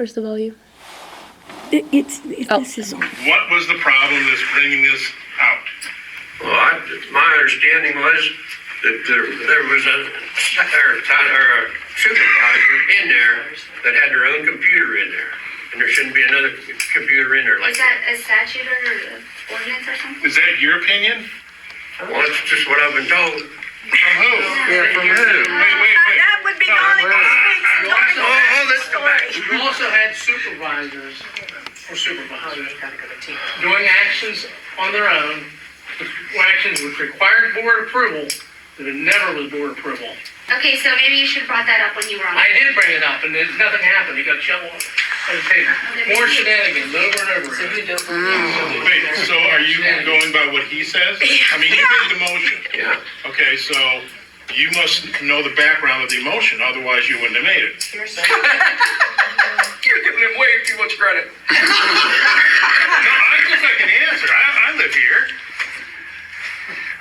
Where's the volume? This is. What was the problem that's bringing this out? Well, my understanding was that there was a supervisor in there that had their own computer in there, and there shouldn't be another computer in there like Is that a statute or an ordinance or something? Is that your opinion? Well, that's just what I've been told. From who? Yeah, from who? Wait. That would be Donnie Speaks. You also had supervisors doing actions on their own, actions which required board approval, that it never was board approval. Okay, so maybe you should have brought that up when you were on. I did bring it up, and nothing happened. He got shoveled on the table. More shenanigans over and over again. Wait, so are you going by what he says? I mean, he made the motion. Yeah. Okay, so you must know the background of the motion, otherwise you wouldn't have made it. You're giving him way too much credit. No, I guess I can answer. I live here.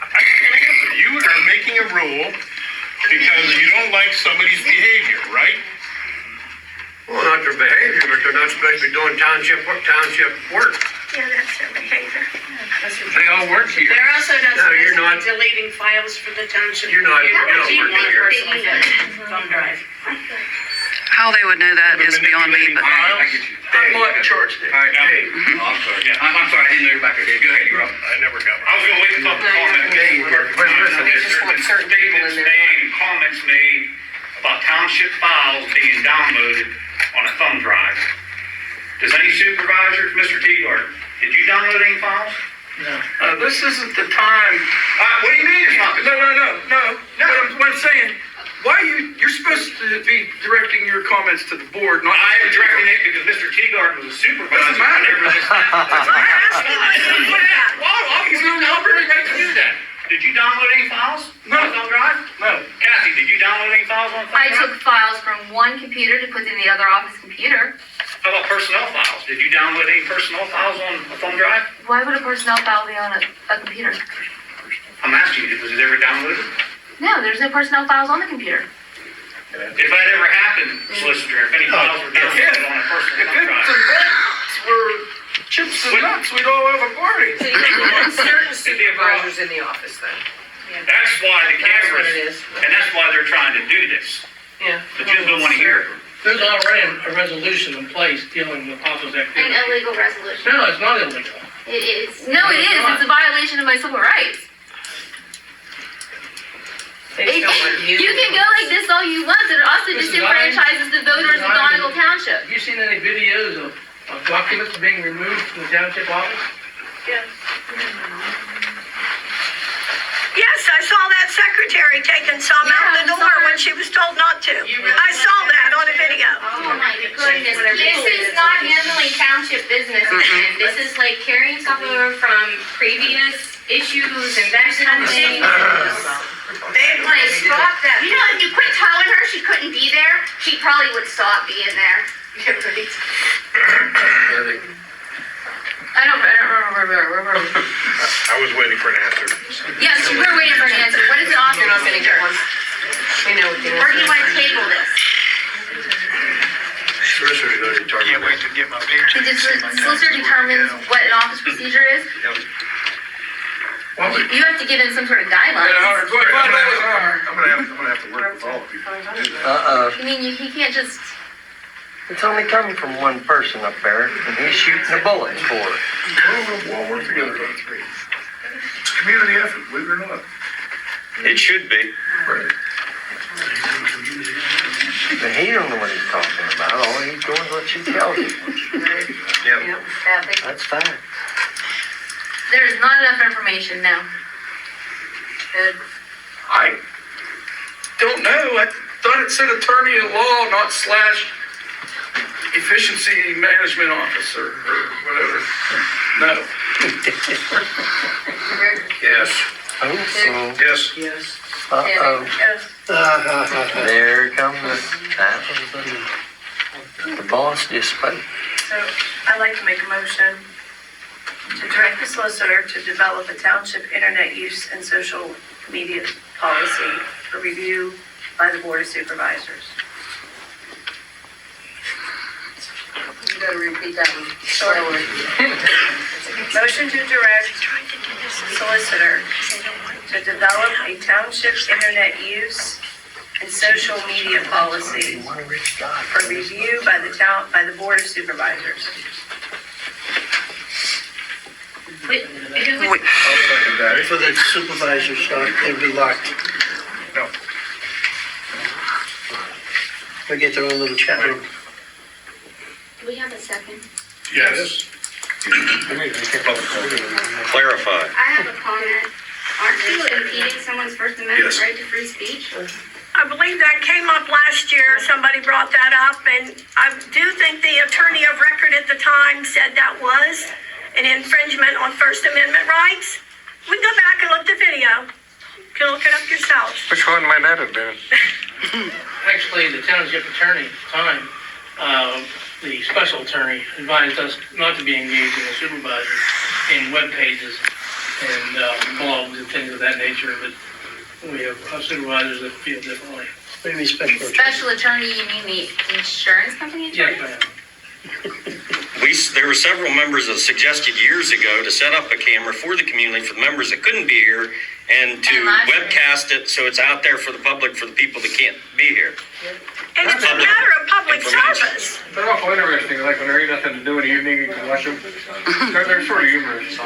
I can answer. You are making a rule because you don't like somebody's behavior, right? Well, not their behavior, but they're not supposed to be doing township work. Yeah, that's their behavior. They all work here. They're also not No, you're supposed to not. be deleting files for the township. You're not. How would you You're not think working here. that you would? Thumb drive. How they would know that is beyond me, but I'm not in charge. Hey, I'm sorry. Yeah, I'm sorry. I didn't know you were back there. Go ahead. You're up. I never got. I was going to wait to talk to comment. They just want certain people in there. Comments made about township files being downloaded on a thumb drive. Does any supervisor, Mr. Teagard, did you download any files? No. This isn't the time. What do you mean it's not the No. What I'm saying, why you're supposed to be directing your comments to the board, not. I am directing it because Mr. Teagard was a supervisor. Doesn't matter. Whenever this Well, he's no longer right to do that. Did you download any files? No. On thumb drive? No. Kathy, did you download any files on thumb I drive? took files from one computer to put in the other office computer. How about personnel files? Did you download any personnel files on a thumb drive? Why would a personnel file be on a computer? I'm asking you, was it ever downloaded? No, there's no personnel files on the computer. If that ever happened, solicitor, if any files were downloaded on a personal thumb drive. Were chips and nuts, we'd all have a party. So you have certain supervisors in the office then? That's why the That's what cameras, it is. and that's why they're trying to do this. Yeah. But you don't want to hear it. There's already a resolution in place dealing with office An activity. illegal resolution. No, it's not illegal. It is. No, it is. It's a violation of my civil rights. They just don't want You can go like this all you want, but it also This is disenfranchises the voters of Donegal Township. Have you seen any videos of documents being removed from the township office? Yes, I saw that secretary taking some out the door when she was told not to. I saw that on a video. Oh my goodness. This is not handling township business. This is like carrying stuff over from previous issues and that kind of thing. They want to stop that. You know, if you quit telling her she couldn't be there, she probably would stop being there. I don't remember. I was waiting for an answer. Yes, we're waiting for an answer. What is the office You're not gonna get one. procedure? We know what the Or do you want to table this? Solicitor's gonna be talking. Can't wait to get my picture. The solicitor determines what an office procedure is. You have to give him some sort of guidelines. I'm gonna have to work with all of you. I mean, he can't just. It's only coming from one person up there, and he's shooting the bullets for it. We'll work together. It's a community effort, believe it or not. It should be. Right. But he don't know what he's talking about. All he's doing is what she tells him. Yep. That's fact. There is not enough information now. Good. I don't know. I thought it said attorney at law, not slash efficiency management officer or whatever. No. Yes. Oh, so, Yes. Yes. uh-oh. Yes. There comes the boss just spoke. So I'd like to make a motion to direct the solicitor to develop a township internet use and social media policy for review by the Board of Supervisors. gotta repeat that one slower. Motion to direct solicitor to develop a township internet use and social media policy for review by the Board of Supervisors. Wait, who was, Wait, For the supervisors, they would be locked. No. They get their own little chat room. do we have a second? Yes. Clarify. I have a comment. Aren't you impeding someone's First Amendment right to free speech? I believe that came up last year, somebody brought that up, and I do think the attorney of record at the time said that was an infringement on First Amendment rights. We can go back and look the video. You can look it up yourselves. Which one might that have been? Actually, the township attorney at the time, the special attorney advised us not to be engaging the supervisors in web pages and blogs and things of that nature, but we have supervisors that feel differently. Maybe special attorney. Special attorney, you mean the insurance company attorney? Yes, ma'am. There were several members that suggested years ago to set up a camera for the community, for the members that couldn't be here, and to And last year. webcast it so it's out there for the public, for the people that can't be here. And it's a matter of public service. They're awful interesting, like when there ain't nothing to do in the evening, you can watch them. They're sort of humorous.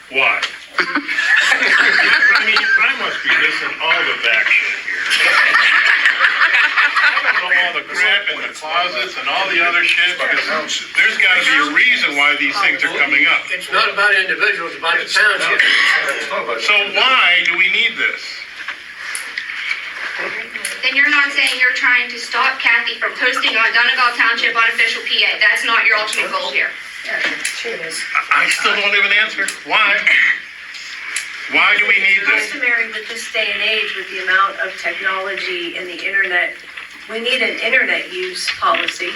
Why? I mean, I must be missing all the back shit here. I don't know all the crap in the closets and all the other shit, because there's gotta be a reason why these things are coming up. It's not about individuals, it's about the township. So why do we need this? Then you're not saying you're trying to stop Kathy from posting on Donegal Township unofficial PA. That's not your ultimate goal here. I still don't have an answer. Why? Why do we need this? Customary with this day and age, with the amount of technology and the internet, we need an internet use policy.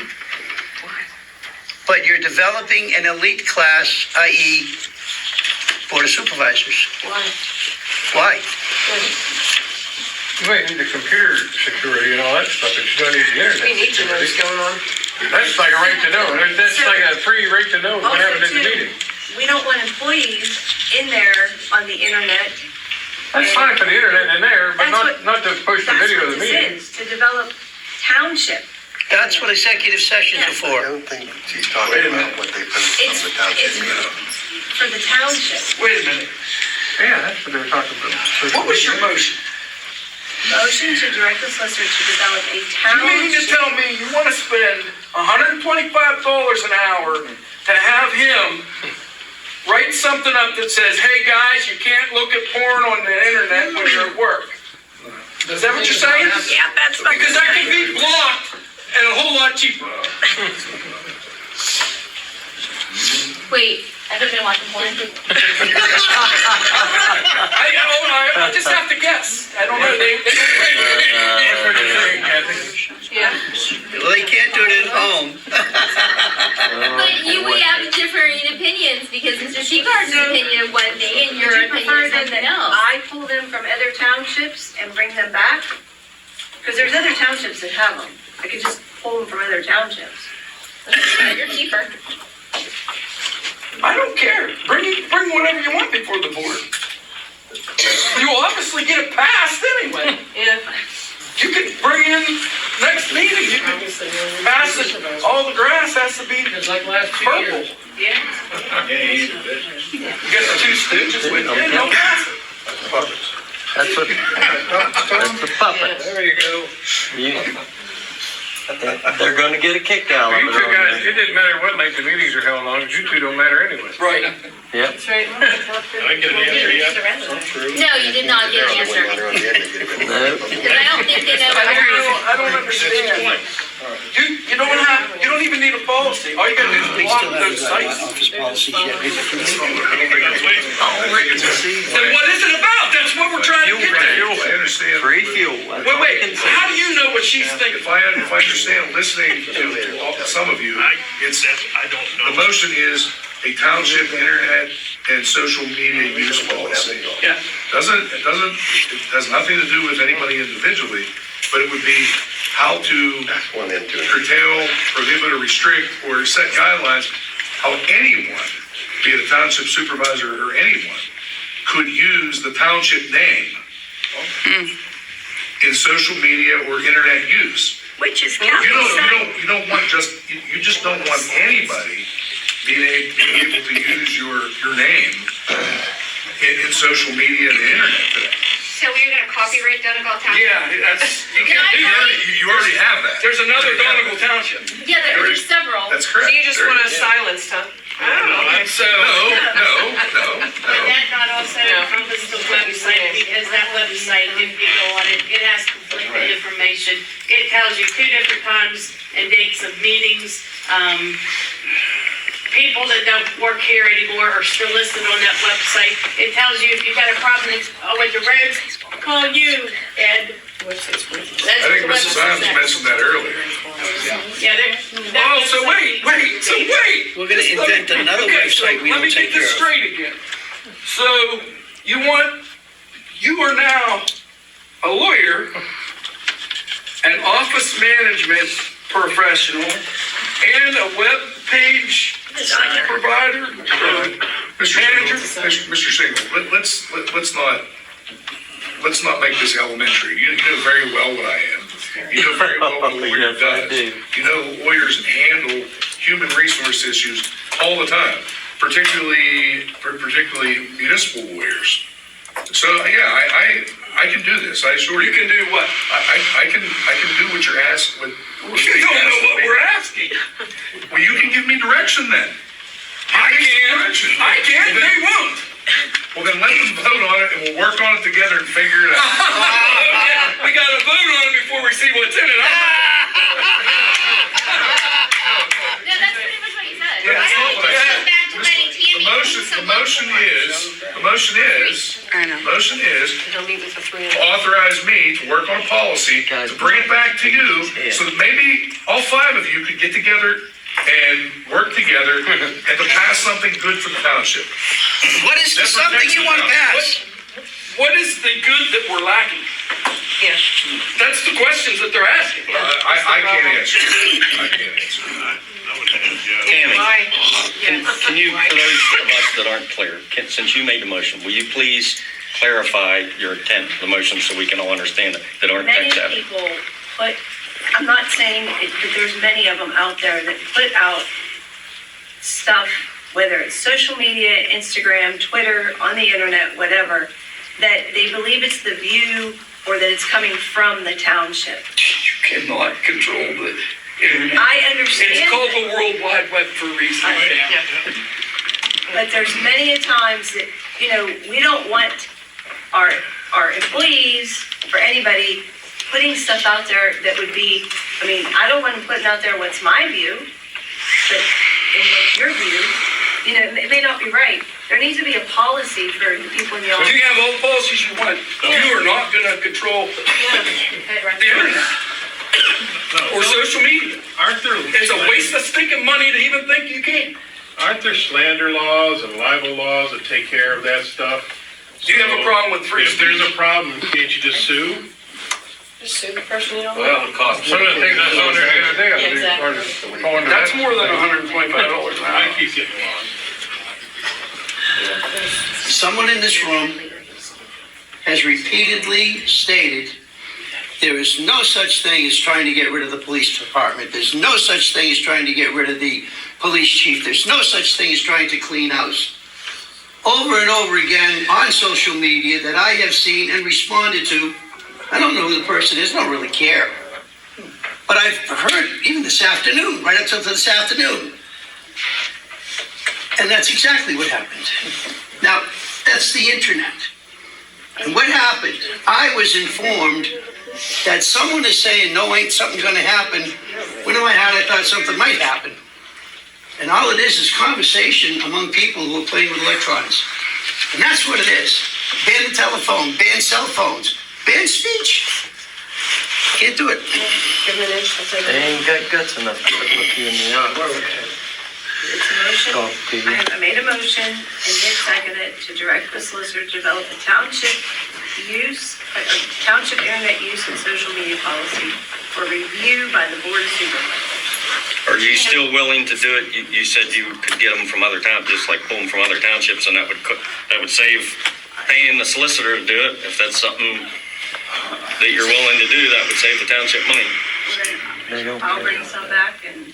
But you're developing an elite class, i.e. Board of Supervisors. Why? You might need the computer security and all that stuff, but you don't need the internet We need to know what's security. going on. That's like a right to know, that's like a free right to know what happened in the meeting. We don't want employees in there on the internet. That's fine for the internet in there, but That's not to push the video of the meeting. That's what this is, to develop township. That's what executive sessions are for. don't think she's talking about what they put It's for the township. Wait a minute. Yeah, that's what they were talking about. What was your motion? Motion to direct the solicitor to develop a You mean to township. tell me you want to spend $125 an hour to have him write something up that says, hey guys, you can't look at porn on the internet when you're at work? Is that what you're saying? Yeah, that's what. Because that can be blocked and a whole lot cheaper. Wait, I've been watching porn. I just have to guess. I don't know. They don't Yeah. Well, they can't do it at home. But we have differing opinions because Mr. Seagard's opinion of one thing and your Would you opinion prefer is then something that else. I pull them from other townships and bring them back? Because there's other townships that have them. I could just pull them from other townships. You're cheaper. I don't care. Bring whatever you want before the board. You'll obviously get it passed anyway. Yeah. You could bring in next meeting, you could pass it, all the grass has to be It's like last 2 purple. years. You get the two stooges with you, and they'll pass it. That's the puppet. There you go. They're gonna get a kick out of You it. two guys, it didn't matter what length the meetings are held on, you two don't matter anyway. Right. Yep. That's right. Did I get an answer yet? No, you did not get an answer. No. Because I don't think they know what you're using. I don't understand. You don't even need a policy. All you gotta do is block those sites. Office policy, yeah. Then what is it about? That's what we're trying to get to. I understand. Free fuel. That's all I can Wait, say. how do you know what she's thinking? If I understand, listening to some of you, I don't the know. motion is a township and social media use policy. Yeah. It has nothing to do with anybody individually, but it would be how to curtail, prohibit, or restrict, or set guidelines, how anyone, be it a township supervisor or anyone, could use the township name in social media or internet use. Which is You don't want you just don't want anybody being able to use your name in social media and the internet today. So we're gonna copyright Donegal Township? Yeah, that's, you can't do that. You already have that. There's another Donegal Township. Yeah, there's several. That's correct. silence, huh? So. No. Would that not also encompass the website, because that website, if you go on it, it has conflicting information. It tells you 2 different times and dates of meetings. People that don't work here anymore are still listed on that website. It tells you if you've got a problem with the roads, call you, Ed. I think Mrs. Adams mentioned that earlier. Oh, so wait. We're gonna invent another website we don't take care of. Let me get this straight again. So, you are now a lawyer, an office management professional, and a web page provider, Mr. Shingle, let's not make this elementary. You know very well what I am. You know very well what a lawyer does. You know lawyers handle human resource issues all the time, particularly municipal lawyers. So yeah, I can do this. I assure you. You can do what? I can do what you're asking. You don't know what we're asking. Well, you can give me direction then. I can, they won't. Well, then let them vote on it and we'll work on it together and figure it out. We gotta vote on it before we see what's in it. No, that's pretty much what you said. Yeah, that's not what I said. Go back to letting Tammy The motion is authorize me to work on policy, to bring it back to you, so that maybe all 5 of you could get together and work together and to pass something good for the township. What is the something you want to pass? What is the good that we're lacking? Yeah. That's the questions that they're asking. I can't answer. Tammy, Why? can you, for those of us that aren't clear, since you made the motion, will you please clarify your intent of the motion so we can all understand it, that aren't Many tech savvy? people put, I'm not saying that there's many of them out there that put out stuff, whether it's social media, Instagram, Twitter, on the internet, whatever, that they believe it's the view or that it's coming from the township. You cannot control the internet. I understand. It's called the World Wide Web for a reason. But there's many a times that, we don't want our employees or anybody putting stuff out there that would be, I don't want them putting out there what's my view, but in what's your view, it may not be right. There needs to be a policy for the people in the office. You have all the policies you want. You are not gonna control the internet. Or social media. Aren't there? It's a waste of stinking money to even think you can. Aren't there slander laws and libel laws that take care of that stuff? Do you have a problem with free If speech? there's a problem, can't you just sue? Just sue the person you don't Well, it costs. Some of the things that's on there the other day, Yeah, exactly. That's more than $125 an I hour. keep getting lost. Someone in this room has repeatedly stated there is no such thing as trying to get rid of the police department. There's no such thing as trying to get rid of the police chief. There's no such thing as trying to clean house. Over and over again on social media that I have seen and responded to, I don't know who the person is, I don't really care. But I've heard even this afternoon, right up till this afternoon. And that's exactly what happened. Now, that's the internet. And what happened, I was informed that someone is saying, no, ain't something gonna happen. When in my heart, I thought something might happen. And all it is conversation among people who are playing with electronics. And that's what it is. Ban the telephone, ban cell phones, ban speech. Can't do it. Give them an inch, I'll take They it. ain't got guts enough to look you in the eye. It's a motion. I made a motion and Nick seconded to direct the solicitor to develop a township internet use and social media policy for review by the Board of Supervisors. Are you still willing to do it? You said you could get them from other towns, just like pull them from other townships, and that would save paying the solicitor to do it. If that's something that you're willing to do, that would save the township money. I'll bring some back and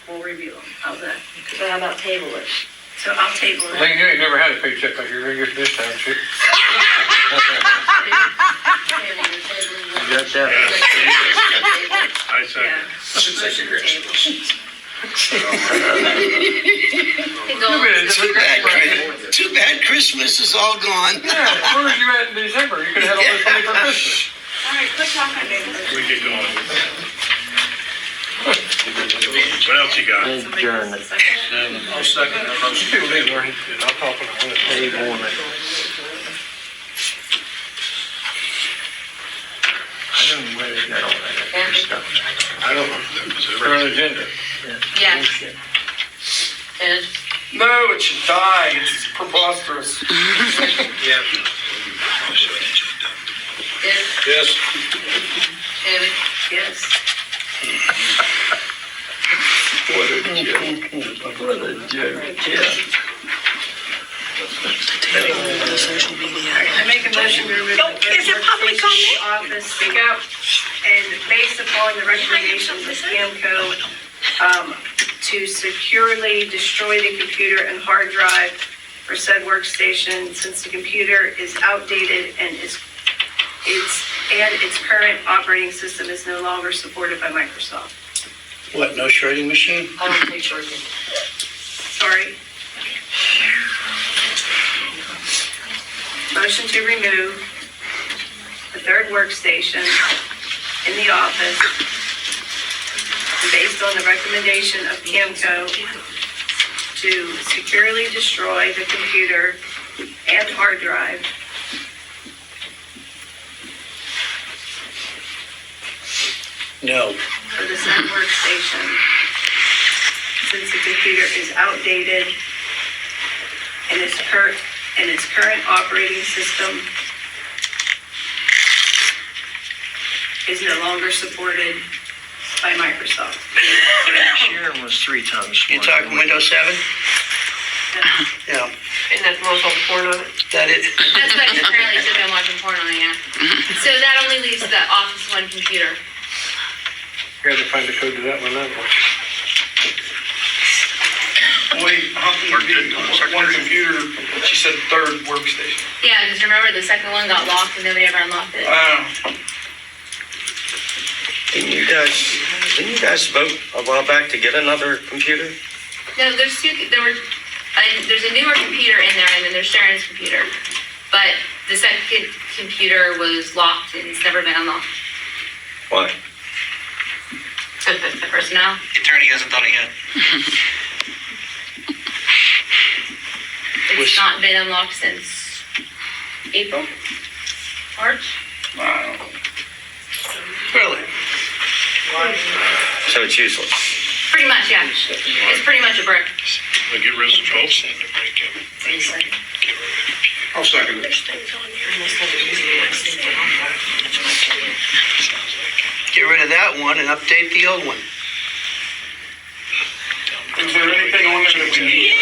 we'll review them. How's that? So how about table it? So I'll table The it. thing, you ain't never had a paycheck like you're gonna get this time, shit. Got that. I second. Yeah. Motion to table. Too bad Christmas is all gone. Yeah, where was you at in December? You could've had all this money for Christmas. All right, quit talking. We get going. What else you got? Adjourn. I'll second that motion. People need to learn, and I'll talk on the table and I don't know where they got all that stuff. I don't know. Put on the agenda. Yeah. Ed? No, it should die. It's preposterous. Yeah. Ed? Yes. David? Yes. What a joke. What a joke, yeah. I make a motion to remove the Is it public comment? office, speak up, and based upon the recommendations of CAMCO, to securely destroy the computer and hard drive for said workstation, since the computer is outdated and its current operating system is no longer supported by Microsoft. What, no shredding machine? I don't think shorting. Sorry. Motion to remove the third workstation in the office based on the recommendation of CAMCO to securely destroy the computer and hard drive No. for the said workstation, since the computer is outdated and its current operating system is no longer supported by Microsoft. Sharon was 3 times smarter. You talking Windows 7? Yeah. And that's most on porn on it? That it? That's what I apparently should have been watching porn on, yeah. So that only leaves the Office One computer. You had to find the code to that one, that one. Wait, one computer, she said third workstation. Yeah, because remember the second one got locked and nobody ever unlocked it? Didn't you guys vote a while back to get another computer? No, there's a newer computer in there and then there's Sharon's computer. But the second computer was locked and it's never been unlocked. Why? The personnel. The attorney hasn't done it yet. It's not been unlocked since April? March? Wow. Really? So it's useless. Pretty much, yeah. It's pretty much a brick. We'll get rid of the votes. I'll second it. Get rid of that one and update the old one. Is there anything on there that we need?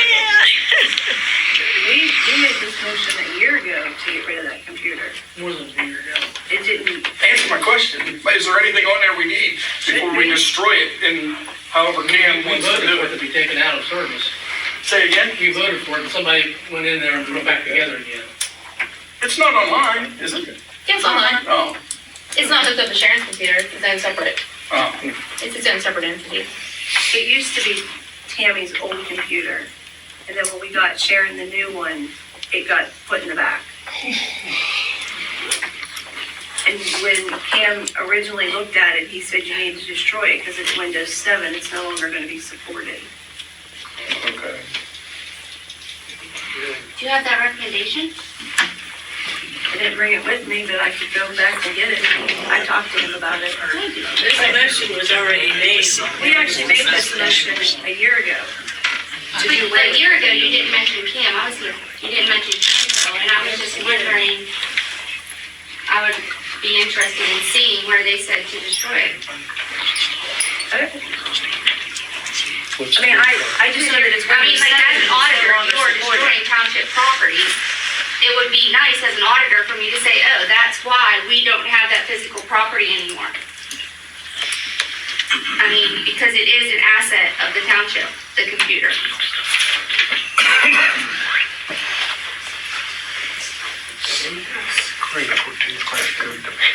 We made this motion a year ago to get rid of that computer. More than a year ago. It didn't, Answer my question. Is there anything on there we need before we destroy it in however Cam We wants to voted do for it it? to be taken out of service. Say again? We voted for it and somebody went in there and put it back together again. It's not online, is it? Yeah, it's online. Oh, It's not hooked up to Sharon's computer. It's its own separate. oh. It's its own separate entity. it used to be Tammy's old computer. And then when we got Sharon the new one, it got put in the back. And when Cam originally looked at it, he said you need to destroy it because it's Windows 7. It's no longer going to be supported. Okay. Do you have that recommendation? I didn't bring it with me, but I could go back and get it. I talked to him about it. This motion was already made. We actually made this motion a year ago. A year ago, you didn't mention Kim, I was here, you didn't mention Kim, though, and I was just wondering, I would be interested in seeing where they said to destroy it. I mean, I just know that it's. I mean, like, as an auditor, if you're destroying township property, it would be nice as an auditor for me to say, oh, that's why we don't have that physical property anymore. I mean, because it is an asset of the township, the computer.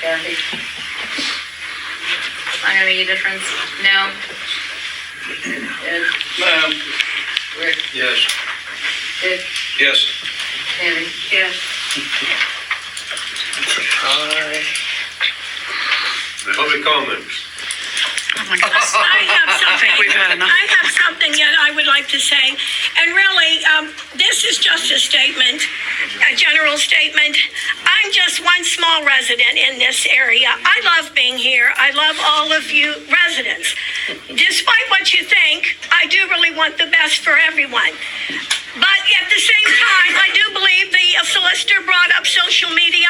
Kathy? Not gonna be a difference. No. Ed? Rick? Yes. Dick? Yes. Tammy? Yes. Public comments. Oh my goodness. I have something. We've had enough. I have something that I would like to say. And really, this is just a statement, a general statement. I'm just one small resident in this area. I love being here. I love all of you residents. Despite what you think, I do really want the best for everyone. But at the same time, I do believe the solicitor brought up social media,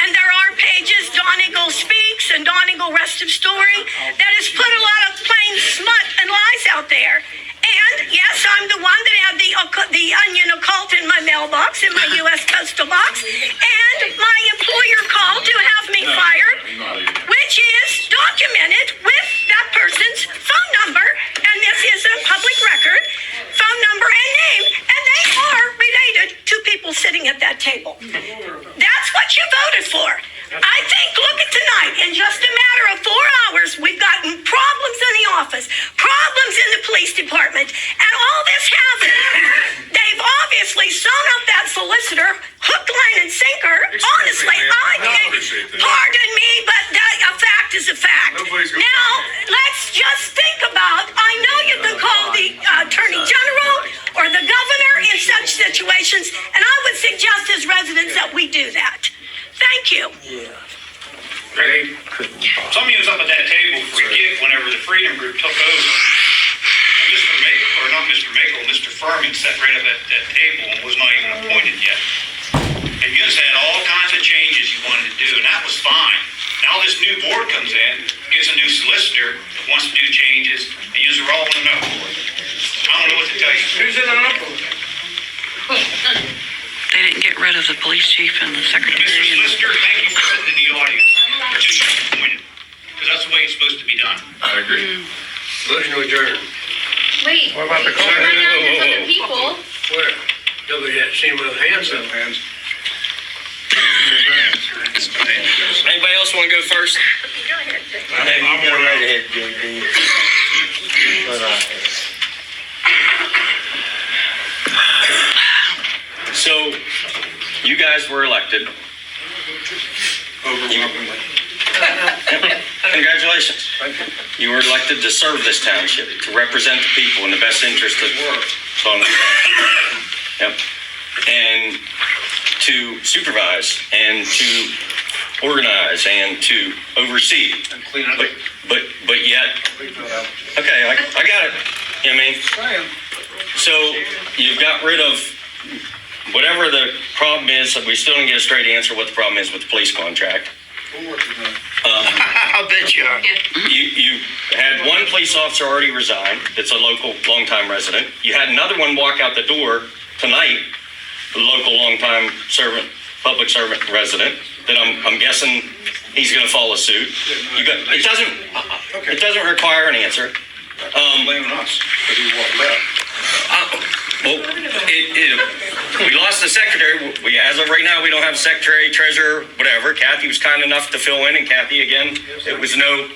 and there are pages, Donegal Speaks and Donegal Rest of Story, that has put a lot of plain smut and lies out there. And yes, I'm the one that had the onion occult in my mailbox, in my U.S. postal box, and my employer called to have me fired, which is documented with that person's phone number, and this is a public record, phone number and name, and they are related to people sitting at that table. That's what you voted for. I think, look at tonight, in just a matter of 4 hours, we've gotten problems in the office, problems in the police department, and all this happened. They've obviously sewn up that solicitor, hook, line, and sinker. Honestly, I think, pardon me, but a fact is a fact. Now, let's just think about, I know you can call the Attorney General or the governor in such situations, and I would suggest as residents that we do that. Thank you. Greg, some of you was up at that table forget whenever the Freedom Group took over. Mr. Makel, or not Mr. Makel, Mr. Furman sat right up at that table and was not even appointed yet. And you just had all kinds of changes you wanted to do, and that was fine. Now this new board comes in, gets a new solicitor, that wants to do changes, and you are all in an uproar. I don't know what to tell you. Who's in an uproar? They didn't get rid of the police chief and the Mr. secretary. Solicitor, thank you for sitting in the audience until you're appointed, because that's the way it's supposed to be done. I agree. Motion to adjourn. Wait, What about the right comment? now there's other people. Where? Nobody had seen with hands up. Hands. Anybody else want to go first? I'm more right ahead, JD. So, you guys were elected. Overwhelmingly. Congratulations. You were elected to serve this township, to represent the people in the best interest of the Yep. And to supervise and to organize and to oversee. And clean up. But yet, okay, I got it. You know what I mean? So you've got rid of whatever the problem is, we still didn't get a straight answer what the problem is with the police contract. I'll bet you are. You had one police officer already resign, that's a local, longtime resident. You had another one walk out the door tonight, a local, longtime servant, public servant resident, that I'm guessing he's gonna follow suit. It doesn't require an answer. Blaming us, because he walked out. Well, we lost the secretary. As of right now, we don't have a secretary, treasurer, whatever. Kathy was kind enough to fill in, and Kathy, again, it was no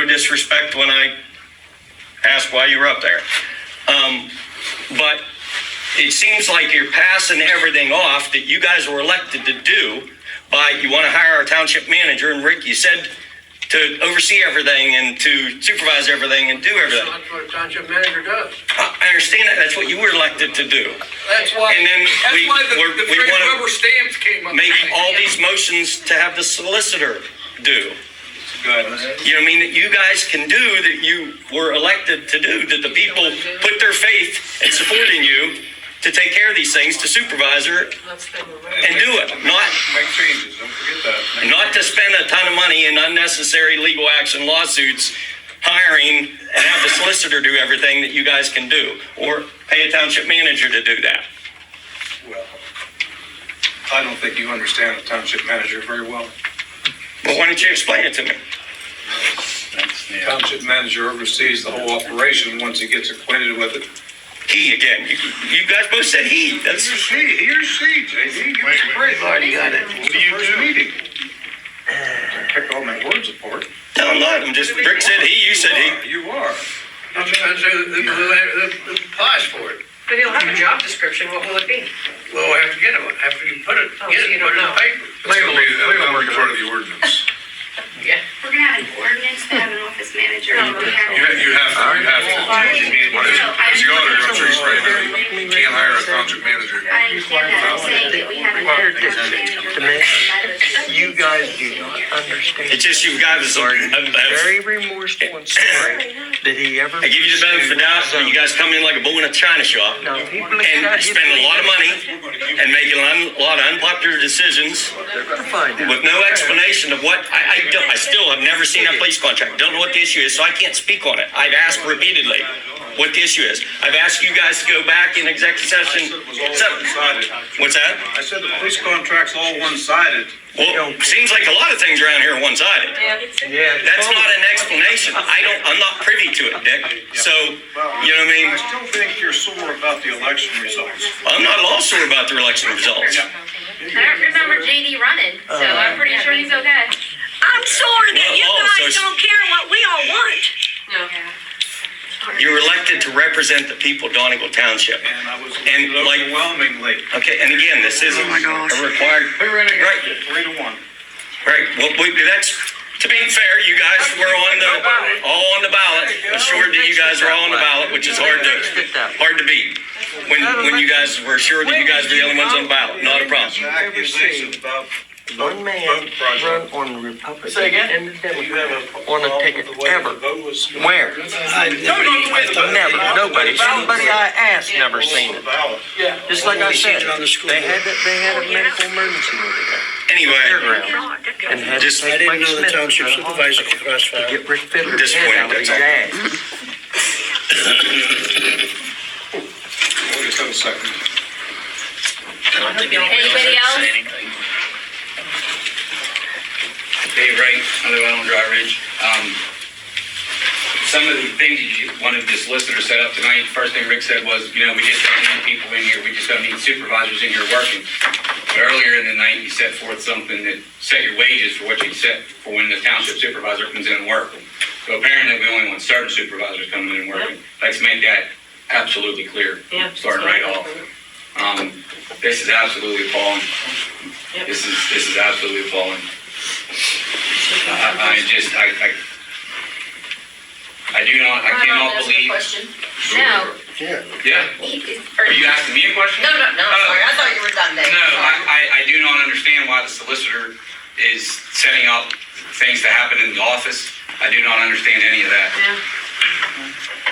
disrespect when I asked why you were up there. But it seems like you're passing everything off that you guys were elected to do by, you want to hire our township manager, and Rick, you said to oversee everything and to supervise everything and do everything. That's what a township manager does. I understand that. That's what you were elected to do. That's why, And then we the we three wanna rubber stamps came up. make all these motions to have the solicitor do. Go ahead. You know what I mean, that you guys can do, that you were elected to do, that the people put their faith in supporting you to take care of these things, to supervisor and do it, Make changes, don't forget that. not to spend a ton of money in unnecessary legal action lawsuits, hiring and have the solicitor do everything that you guys can do, or pay a township manager to do that. Well, I don't think you understand the township manager very well. Well, why don't you explain it to me? The township manager oversees the whole operation once he gets acquainted with it. He again, you guys both said he, that's, He or she, JD, give us a break. Already got it. What do you do? Meeting. Pick all my words apart. no, I'm not, I'm just, Rick said he, you said he. You are. I'm trying to say the price for it. But he'll have a job description, what will it be? Well, I have to get it, after you put it, Oh, so you don't know. paper. That'll be part of the ordinance. We're gonna have an ordinance to have an office manager. You have to. As the auditor, I'm sure he's right there, you can't hire a township manager. I understand that, I'm saying that we haven't had a township manager. You guys do not understand. It's just you guys are, Very remorseful and sorry that he ever. I give you the benefit of the doubt, but you guys come in like a bull in a china shop No, people. and spend a lot of money and make a lot of unpopular decisions They're gonna find out. with no explanation of what, I still have never seen that police contract, don't know what the issue is, so I can't speak on it. I've asked repeatedly what the issue is. I've asked you guys to go back in executive session. What's that? I said the police contract's all one-sided. Well, seems like a lot of things around here are one-sided. Yeah. That's not an explanation. I'm not privy to it, Dick. So, you know what I mean? I still think you're sore about the election results. I'm not at all sure about the election results. I don't remember JD running, so I'm pretty sure he's okay. I'm sorry that you Oh, so guys don't care what we all want. You're elected to represent the people of Donegal Township. And I was And like- overwhelmingly Okay, and again, this isn't Oh my gosh. a required, right, 3-1. right. Well, that's, to be fair, you guys were all on the ballot. Assured that you guys were all on the ballot, which is hard to beat. When you guys were assured that you guys were the only ones on the ballot, not a problem. Accusations about One man run on the Republican Say again? and the Democrat on a ticket ever. Where? Never, nobody. Somebody I asked never seen it. Yeah. Just like I said, On the school they had a medical emergency over there. Anyway, Fairground. And had Just- to I take Mike didn't know the Smith township to the supervisor hospital could crossfire. to get Rick Fiddler's Disappointed, head out of his that's ass. We'll just have a second. Anybody else? Dave Wright, I live out on Dry Ridge. Some of the things you wanted the solicitor set up tonight, first thing Rick said was, we just don't need people in here, we just don't need supervisors in here working. But earlier in the night, he set forth something that set your wages for what you set for when the township supervisor comes in and works. So apparently we only want certain supervisors coming in and working. Let's make that absolutely clear, starting right off. This is absolutely appalling. This is absolutely appalling. I cannot believe. No. Yeah. Are you asking me a question? No, sorry, I thought you were done there. No, I do not understand why the solicitor is setting up things to happen in the office. I do not understand any of that.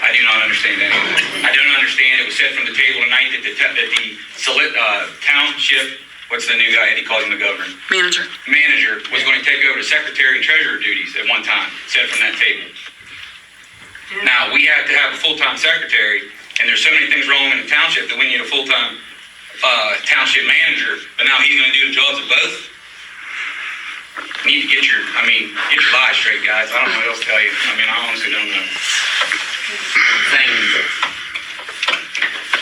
I do not understand any of that. I don't understand, it was said from the table tonight that the township, what's the new guy, he calls him the governor, manager was going to take over the secretary and treasurer duties at one time, said from that table. Now, we have to have a full-time secretary, and there's so many things wrong in the township that we need a full-time township manager, but now he's gonna do the jobs of both? You need to get your lies straight, guys. I don't know what else to tell you. I honestly don't know. Thank you.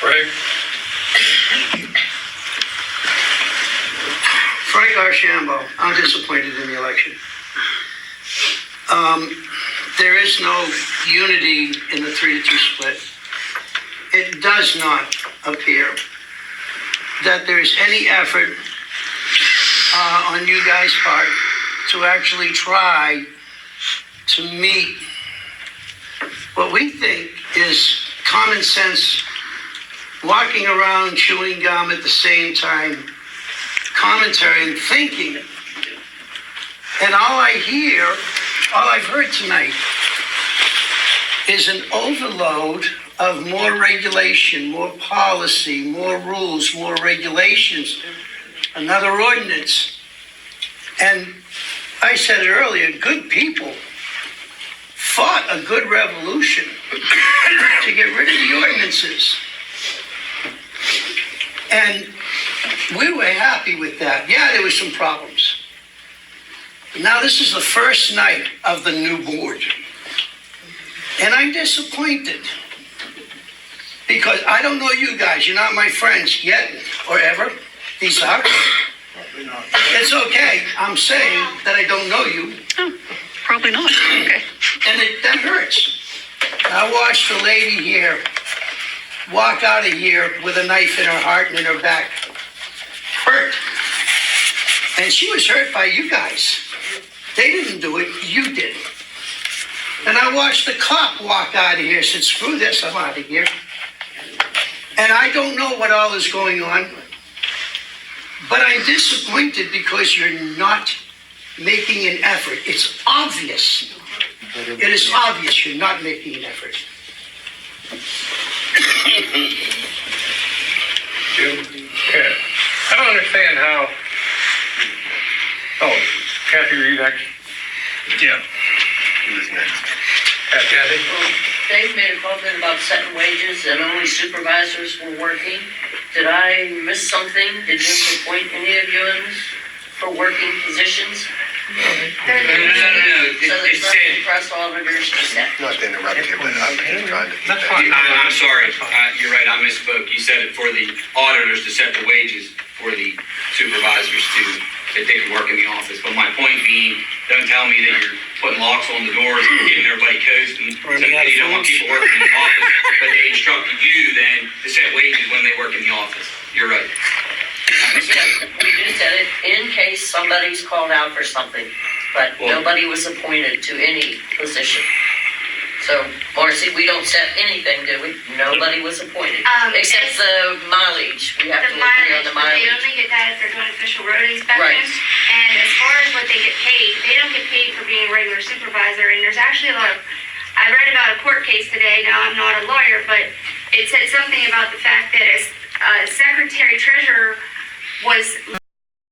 Rick? Frank Archambault, I'm disappointed in the election. There is no unity in the 3-2 split. It does not appear that there's any effort on you guys' part to actually try to meet what we think is common sense, walking around chewing gum at the same time, commentary and thinking. And all I hear all I've heard tonight is an overload of more regulation, more policy, more rules, more regulations, another ordinance. And I said it earlier, good people fought a good revolution to get rid of the ordinances. And we were happy with that. Yeah, there were some problems. Now this is the first night of the new board. And I'm disappointed. Because I don't know you guys, you're not my friends yet or ever. These are. It's okay, I'm saying that I don't know you. Oh, probably not. Okay. And that hurts. I watched a lady here walk out of here with a knife in her heart and in her back. Hurt. And she was hurt by you guys. They didn't do it, you did. And I watched the cop walk out of here, said, screw this, I'm out of here. And I don't know what all is going on, but I'm disappointed because you're not making an effort. It's obvious. It is obvious you're not making an effort. Jim? Yeah. I don't understand how, oh, Kathy, are you next? Yeah. Kathy? Dave made a comment about setting wages and only supervisors were working. Did I miss something? Did Jim appoint any of you for working positions? No. So It there's said, nothing press auditors to set. Not to interrupt you, but I'm just trying to. That's fine. I'm sorry, you're right, I misspoke. You said it for the auditors to set the wages for the supervisors that they could work in the office. But my point being, don't tell me that you're putting locks on the doors and giving everybody codes and so that you don't want people working in the office, but they instructed you then to set wages when they work in the office. You're right. Yeah, we just said it in case somebody's called out for something, but nobody was appointed to any position. So, Marcy, we don't set anything, do we? Nobody was appointed, except the mileage. We have to agree on the But they mileage. only get that if they're doing official road inspection. Right. And as far as what they get paid, they don't get paid for being a regular supervisor. And there's actually a lot of, I read about a court case today. Now, I'm not a lawyer, but it said something about the fact that as secretary treasurer was